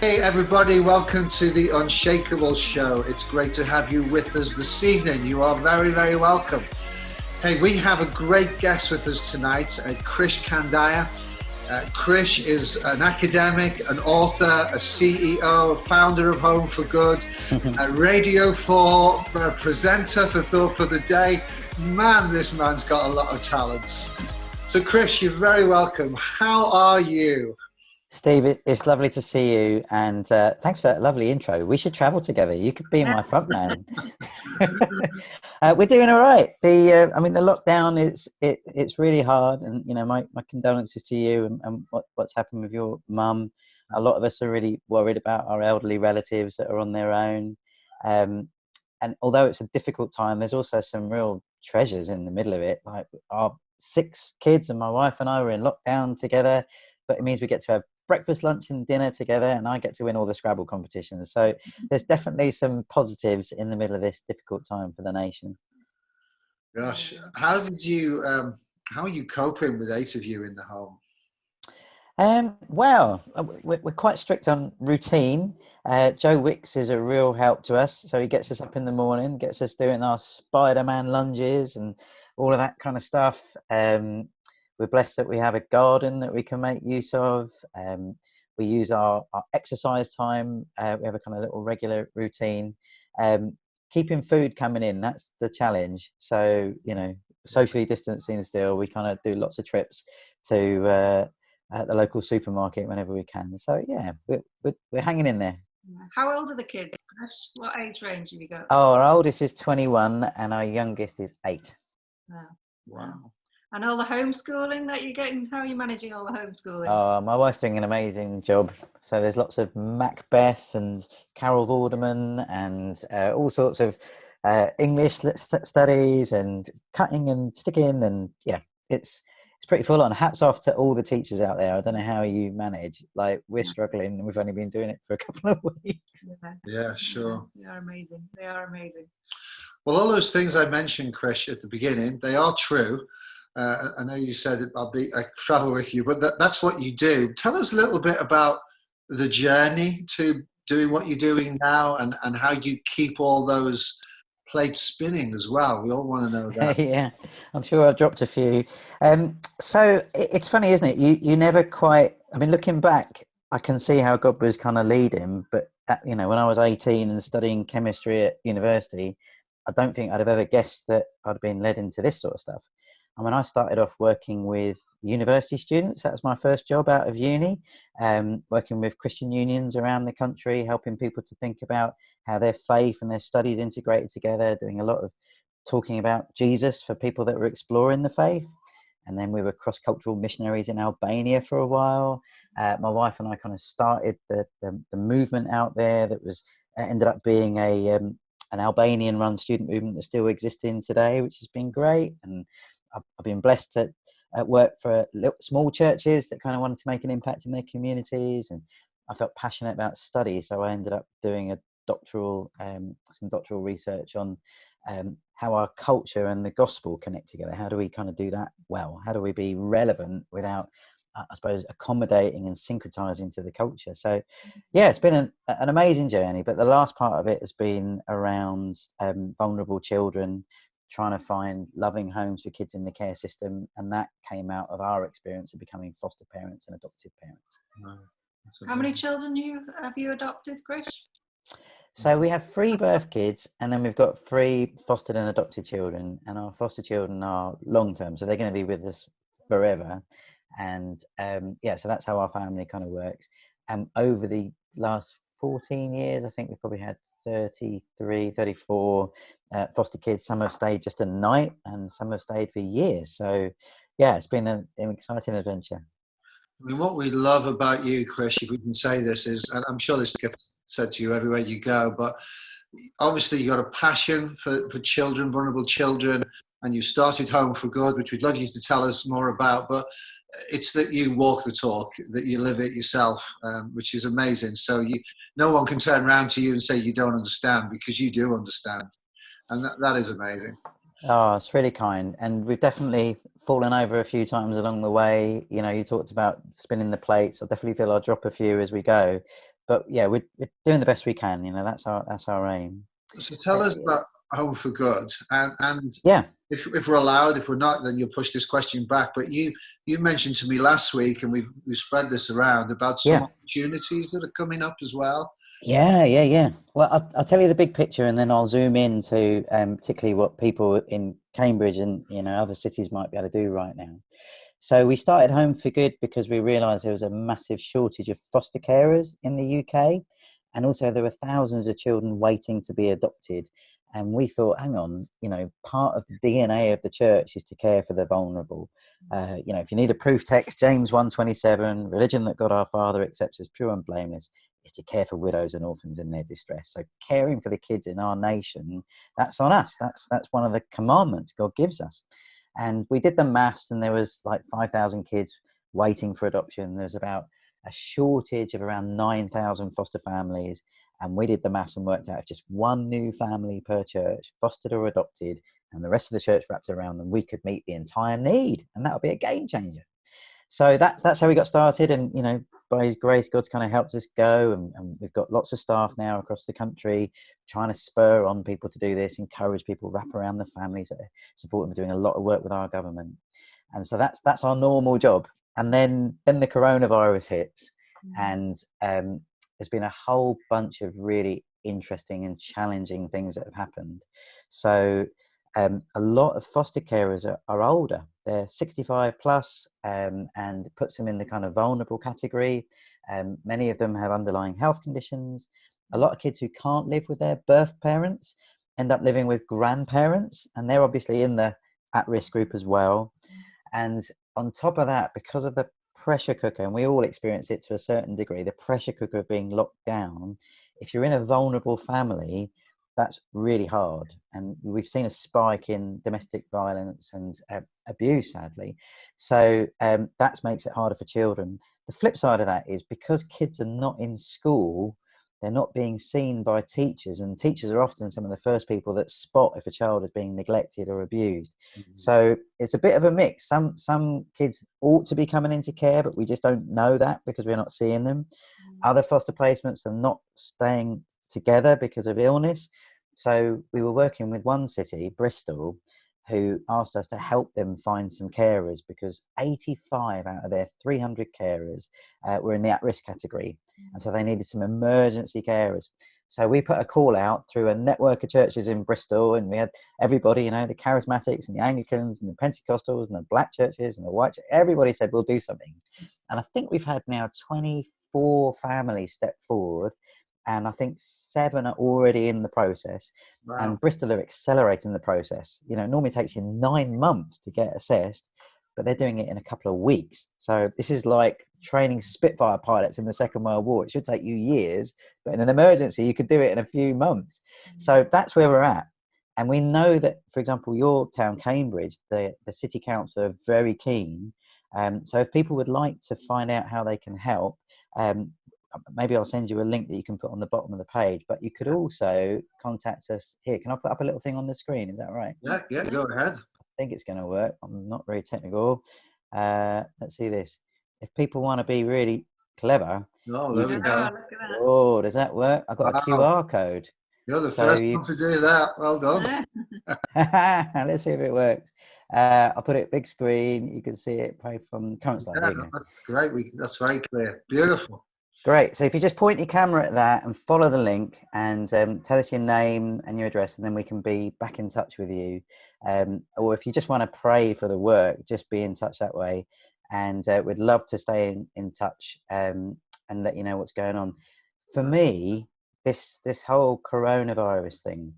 Hey everybody, welcome to the Unshakable show. It's great to have you with us this evening. You are very, very welcome. Hey, we have a great guest with us tonight, Krish Kandiah. Krish is an academic, an author, a CEO, a founder of Home for Good, a Radio 4 presenter for Thought for the Day. Man, this man's got a lot of talents. So Krish, you're very welcome. How are you? Steve, it's lovely to see you, and thanks for that lovely intro. We should travel together. You could be my front man. We're doing all right. The lockdown it's really hard, and my condolences to you and what's happened with your mum. A lot of us are really worried about our elderly relatives that are on their own. And although it's a difficult time, there's also some real treasures in the middle of it. Like our 6 kids and my wife and I were in lockdown together, but it means we get to have breakfast, lunch and dinner together, and I get to win all the Scrabble competitions. So there's definitely some positives in the middle of this difficult time for the nation. Gosh, how are you coping with 8 of you in the home? Well, we're quite strict on routine. Joe Wicks is a real help to us. So he gets us up in the morning, gets us doing our Spider-Man lunges and all of that kind of stuff. We're blessed that we have a garden that we can make use of. We use our exercise time. We have a kind of little regular routine. Keeping food coming in, that's the challenge. So, socially distancing still, we kind of do lots of trips to the local supermarket whenever we can. So, yeah, we're hanging in there. How old are the kids, Krish? What age range have you got? Oh, our oldest is 21 and our youngest is 8. Wow. And all the homeschooling that you're getting, how are you managing all the homeschooling? Oh, my wife's doing an amazing job. So there's lots of Macbeth and Carol Vorderman and all sorts of English studies and cutting and sticking, and yeah, it's pretty full on. Hats off to all the teachers out there. I don't know how you manage. Like, we're struggling and we've only been doing it for a couple of weeks. Yeah, sure. They are amazing. They are amazing. Well, all those things I mentioned, Krish, at the beginning, they are true. I know you said I travel with you, but that's what you do. Tell us a little bit about the journey to doing what you're doing now, and how you keep all those plates spinning as well. We all want to know that. Yeah, I'm sure I've dropped a few. So it's funny, isn't it? You never quite. I mean, looking back, I can see how God was kind of leading. But when I was 18 and studying chemistry at university, I don't think I'd have ever guessed that I'd been led into this sort of stuff. I mean, I started off working with university students. That was my first job out of uni, working with Christian unions around the country, helping people to think about how their faith and their studies integrated together, doing a lot of talking about Jesus for people that were exploring the faith. And then we were cross-cultural missionaries in Albania for a while. My wife and I kind of started the movement out there that was ended up being an Albanian-run student movement that's still existing today, which has been great. And I've been blessed to work for small churches that kind of wanted to make an impact in their communities, and I felt passionate about study, so I ended up doing some doctoral research on how our culture and the gospel connect together. How do we kind of do that well? How do we be relevant without, I suppose, accommodating and syncretizing to the culture? So, yeah, it's been an amazing journey, but the last part of it has been around vulnerable children, trying to find loving homes for kids in the care system, and that came out of our experience of becoming foster parents and adoptive parents. Wow. How many children have you adopted, Krish? So we have 3 birth kids, and then we've got 3 fostered and adopted children, and our foster children are long term, so they're going to be with us forever. And so that's how our family kind of works. And over the last 14 years, I think we've probably had 33, 34 foster kids. Some have stayed just a night and some have stayed for years. So yeah, it's been an exciting adventure. I mean, what we love about you, Krish, if we can say this, is, and I'm sure this gets said to you everywhere you go, but obviously you got a passion for children, vulnerable children, and you started Home for Good, which we'd love you to tell us more about, but it's that you walk the talk, that you live it yourself, which is amazing. So no one can turn around to you and say you don't understand, because you do understand. And that is amazing. Oh, it's really kind. And we've definitely fallen over a few times along the way. You know, you talked about spinning the plates. I definitely feel I'll drop a few as we go. but yeah, we're doing the best we can. You know, that's our aim. So tell us about Home for Good, and Yeah. if we're allowed, if we're not, then you'll push this question back. But you mentioned to me last week, and we've spread this around about some opportunities that are coming up as well. Yeah. Well, I'll tell you the big picture, and then I'll zoom in to particularly what people in Cambridge and other cities might be able to do right now. So we started Home for Good because we realised there was a massive shortage of foster carers in the UK, and also there were thousands of children waiting to be adopted. And we thought, hang on, part of the DNA of the church is to care for the vulnerable. If you need a proof text, James 1:27, religion that God our Father accepts as pure and blameless is to care for widows and orphans in their distress. So caring for the kids in our nation, that's on us. That's one of the commandments God gives us. And we did the maths, and there was like 5,000 kids waiting for adoption. There's about a shortage of around 9,000 foster families. And we did the maths and worked out if just one new family per church, fostered or adopted, and the rest of the church wrapped around them, we could meet the entire need. And that would be a game changer. So that's how we got started. And, by his grace, God's kind of helped us go. And we've got lots of staff now across the country trying to spur on people to do this, encourage people, wrap around the families that are supporting. We're doing a lot of work with our government. And so that's our normal job. And then the coronavirus hits. And there's been a whole bunch of really interesting and challenging things that have happened. So a lot of foster carers are older. They're 65 plus, and puts them in the kind of vulnerable category. Many of them have underlying health conditions. A lot of kids who can't live with their birth parents end up living with grandparents, and they're obviously in the at-risk group as well. And on top of that, because of the pressure cooker, and we all experience it to a certain degree, the pressure cooker of being locked down, if you're in a vulnerable family, that's really hard. And we've seen a spike in domestic violence and abuse, sadly. So that makes it harder for children. The flip side of that is because kids are not in school, they're not being seen by teachers, and teachers are often some of the first people that spot if a child is being neglected or abused. So it's a bit of a mix. Some kids ought to be coming into care, but we just don't know that because we're not seeing them. Other foster placements are not staying together because of illness. So we were working with one city, Bristol, who asked us to help them find some carers because 85 out of their 300 carers were in the at-risk category. And so they needed some emergency carers. So we put a call out through a network of churches in Bristol, and we had everybody, the charismatics and the Anglicans and the Pentecostals and the black churches and the white church, everybody said, we'll do something. And I think we've had now 24 families step forward, and I think 7 are already in the process. Wow. And Bristol are accelerating the process. Normally it takes you 9 months to get assessed, but they're doing it in a couple of weeks. So this is like training Spitfire pilots in the Second World War. It should take you years, but in an emergency, you could do it in a few months. So that's where we're at. And we know that, for example, your town, Cambridge, the city council are very keen. So if people would like to find out how they can help, maybe I'll send you a link that you can put on the bottom of the page, but you could also contact us here. Can I put up a little thing on the screen? Is that right? Yeah, go ahead. I think it's going to work. I'm not very technical. Let's see this. If people want to be really clever. Oh, there we go. Oh, does that work? I've got a QR code. You're the first one to do that. Well done. Let's see if it works. I'll put it big screen. You can see it probably from current slide. Yeah, that's great. That's very clear. Beautiful. Great. So if you just point your camera at that and follow the link and tell us your name and your address, and then we can be back in touch with you. Or if you just want to pray for the work, just be in touch that way. And we'd love to stay in touch and let you know what's going on. For me, this whole coronavirus thing,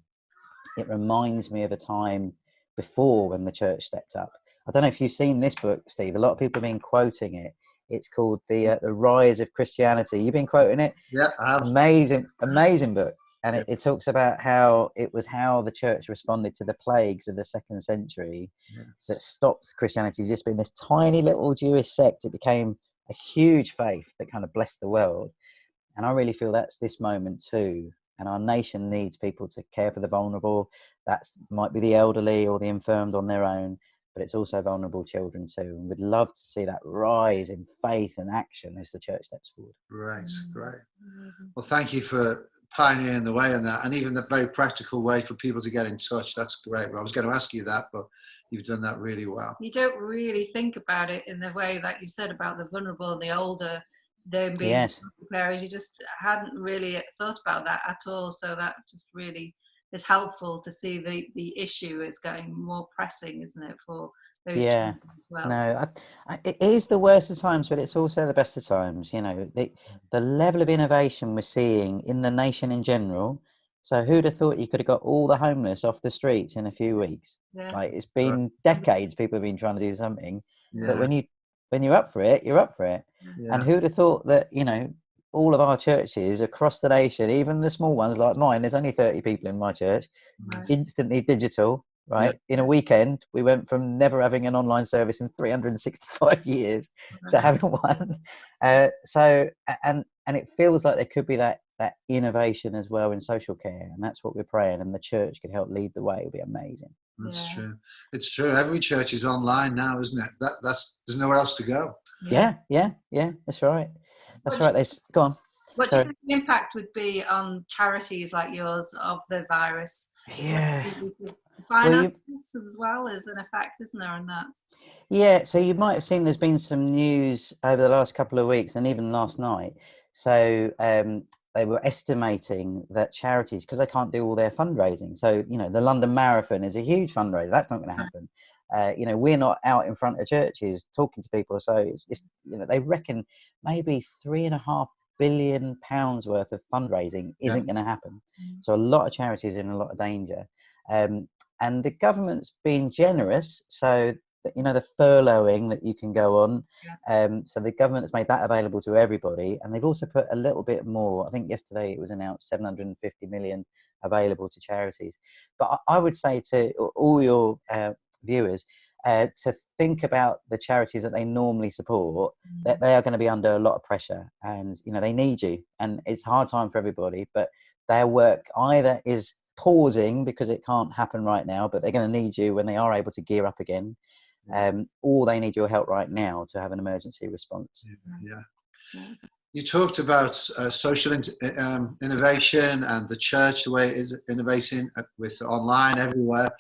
it reminds me of a time before when the church stepped up. I don't know if you've seen this book, Steve. A lot of people have been quoting it. It's called The Rise of Christianity. You've been quoting it? Yeah, I have. Amazing book. And it talks about how the church responded to the plagues of the 2nd century that stopped Christianity just being this tiny little Jewish sect. It became a huge faith that kind of blessed the world. And I really feel that's this moment too. And our nation needs people to care for the vulnerable. That might be the elderly or the infirmed on their own, but it's also vulnerable children too. And we'd love to see that rise in faith and action as the church steps forward. Right, great. Well, thank you for pioneering the way in that, and even the very practical way for people to get in touch. That's great. Well, I was going to ask you that, but you've done that really well. You don't really think about it in the way that you said about the vulnerable and the older, them being Yes. parents. You just hadn't really thought about that at all. So that just really is helpful to see the issue is getting more pressing, isn't it, for those Yeah. children as well. No, it is the worst of times, but it's also the best of times. You know, the level of innovation we're seeing in the nation in general. So who'd have thought you could have got all the homeless off the streets in a few weeks? Yeah. Like, it's been decades people have been trying to do something, but Yeah. when you're up for it, you're up for it. Yeah. And who'd have thought that, you know, all of our churches across the nation, even the small ones like mine, there's only 30 people in my church, Right. instantly digital. Right. Yeah. In a weekend, we went from never having an online service in 365 years to having one. And it feels like there could be that innovation as well in social care, and that's what we're praying. And the church could help lead the way. It would be amazing. That's Yeah. true. It's true. Every church is online now, isn't it? That's there's nowhere else to go. Yeah. That's right. That's right. Go on. What do you Sorry. think the impact would be on charities like yours of the virus? Yeah. Finances as well is an effect, isn't there, on that? Yeah, so you might have seen there's been some news over the last couple of weeks and even last night. So they were estimating that charities, because they can't do all their fundraising. So, you know, the London Marathon is a huge fundraiser. That's not going to happen. You know, we're not out in front of churches talking to people. So it's you know, they reckon maybe £3.5 billion worth of fundraising isn't going to happen. So a lot of charities are in a lot of danger. And the government's been generous. So, you know, the furloughing that you can go on. So the government has made that available to everybody. And they've also put a little bit more. I think yesterday it was announced 750 million available to charities. But I would say to all your viewers to think about the charities that they normally support, that they are going to be under a lot of pressure, and, you know, they need you. And it's a hard time for everybody, but their work either is pausing because it can't happen right now, but they're going to need you when they are able to gear up again, or they need your help right now to have an emergency response. Yeah. You talked about social innovation and the church, the way it is innovating with online everywhere.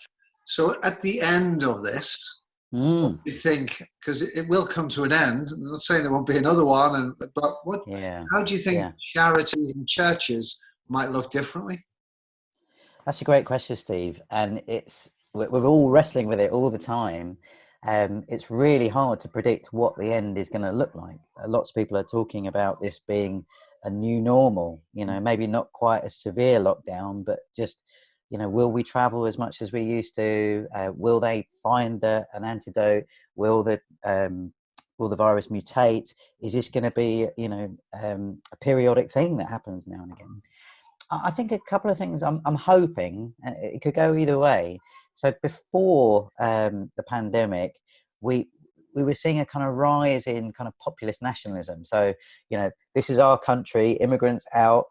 So at the end of this, what do you think? Because it will come to an end. I'm not saying there won't be another one, but how do you think charities and churches might look differently? That's a great question, Steve. And we're all wrestling with it all the time. It's really hard to predict what the end is going to look like. Lots of people are talking about this being a new normal, you know, maybe not quite a severe lockdown, but just, you know, will we travel as much as we used to? Will they find an antidote? Will the virus mutate? Is this going to be, you know, a periodic thing that happens now and again? I think a couple of things. I'm hoping it could go either way. So before the pandemic, we were seeing a kind of rise in kind of populist nationalism. So, you know, this is our country, immigrants out.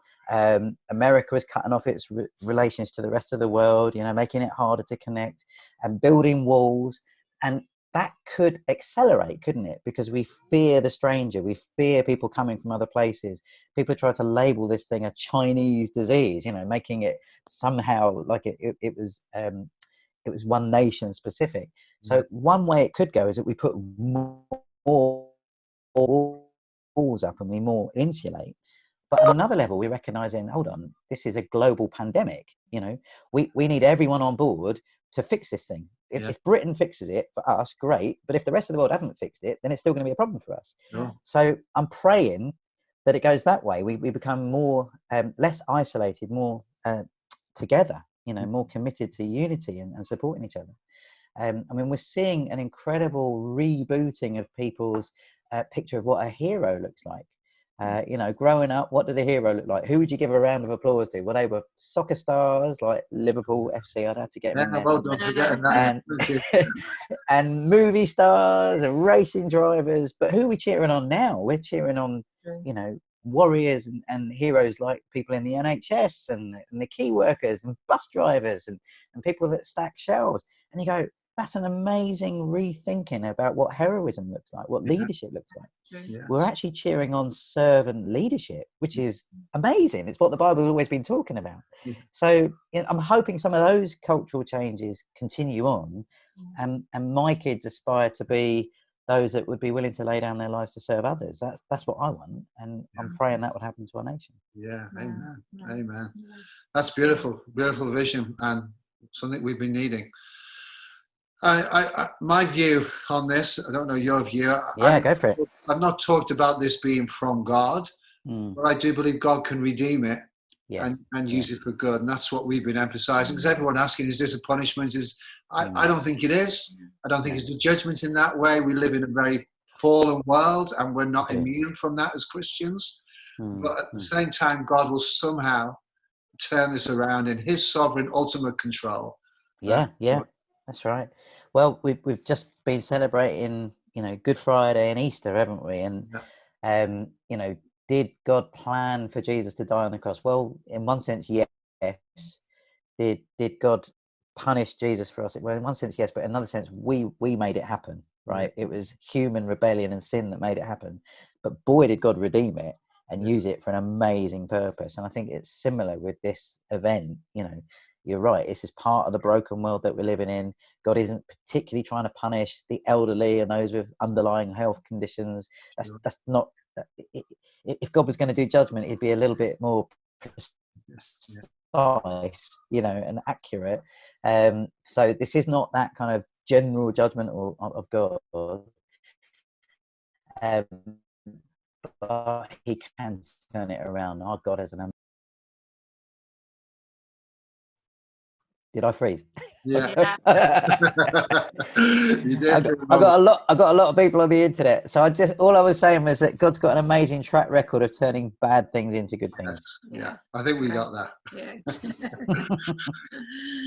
America was cutting off its relations to the rest of the world, you know, making it harder to connect and building walls. And that could accelerate, couldn't it? Because we fear the stranger. We fear people coming from other places. People try to label this thing a Chinese disease, you know, making it somehow like it was one nation specific. So one way it could go is that we put more walls up and we more insulate. But at another level, we're recognizing, hold on, this is a global pandemic. You know, we need everyone on board to fix this thing. If Britain fixes it for us, great. But if the rest of the world haven't fixed it, then it's still going to be a problem for us. So I'm praying that it goes that way. We become more, less isolated, more together, you know, more committed to unity and supporting each other. I mean, we're seeing an incredible rebooting of people's picture of what a hero looks like. You know, growing up, what did a hero look like? Who would you give a round of applause to? Well, they were soccer stars like Liverpool FC. I'd have to get them in there. Well, don't forget that. And movie stars and racing drivers. But who are we cheering on now? We're cheering on, you know, warriors and heroes like people in the NHS and the key workers and bus drivers and people that stack shelves. And you go, that's an amazing rethinking about what heroism looks like, what leadership looks like. Yes. We're actually cheering on servant leadership, which is amazing. It's what the Bible's always been talking about. Yeah. So I'm hoping some of those cultural changes continue on, and my kids aspire to be those that would be willing to lay down their lives to serve others. That's what I want, and I'm praying that would happen to our nation. Yeah, amen. Amen. That's beautiful, beautiful vision, and something we've been needing. My view on this, I don't know your view. Yeah, go for it. I've not talked about this being from God, but I do believe God can redeem it and use it for good. And that's what we've been emphasizing, because everyone asking, is this a punishment? I don't think it is. I don't think it's a judgment in that way. We live in a very fallen world, and we're not immune from that as Christians. But at the same time, God will somehow turn this around in his sovereign ultimate control. That's right. Well, we've just been celebrating, Good Friday and Easter, haven't we? And did God plan for Jesus to die on the cross? Well, in one sense, yes. Did God punish Jesus for us? Well, in one sense, yes, but in another sense, we made it happen, right? It was human rebellion and sin that made it happen. But boy, did God redeem it and use it for an amazing purpose. And I think it's similar with this event. You're right. This is part of the broken world that we're living in. God isn't particularly trying to punish the elderly and those with underlying health conditions. That's not. If God was going to do judgment, it'd be a little bit more precise, and accurate. So this is not that kind of general judgment of God. But he can turn it around. Our God has an. Did I freeze? Yeah. You did. I got a lot of people on the internet. So all I was saying was that God's got an amazing track record of turning bad things into good things. Yeah. I think we got that. Yeah.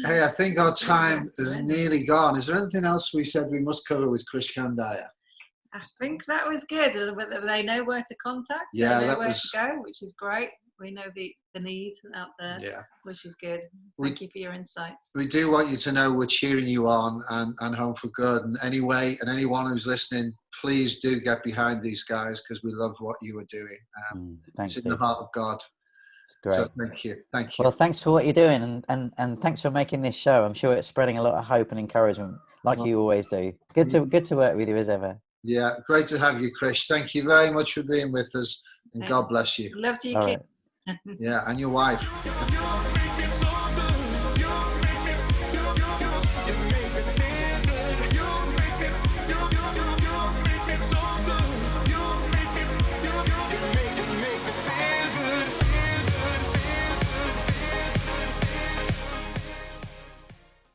Hey, I think our time is nearly gone. Is there anything else we said we must cover with Krish Kandiah? I think that was good. They know where to contact. Yeah, they know where to go, which is great. We know the need out there, which is good. Thank you for your insights. We do want you to know we're cheering you on and Home for Good. And anyway, and anyone who's listening, please do get behind these guys, because we love what you are doing. It's in the heart of God. Great. So thank you. Well, thanks for what you're doing, and thanks for making this show. I'm sure it's spreading a lot of hope and encouragement, like you always do. Good to work with you as ever. Yeah, great to have you, Krish. Thank you very much for being with us, and God bless you. Love to you, kids. Yeah, and your wife.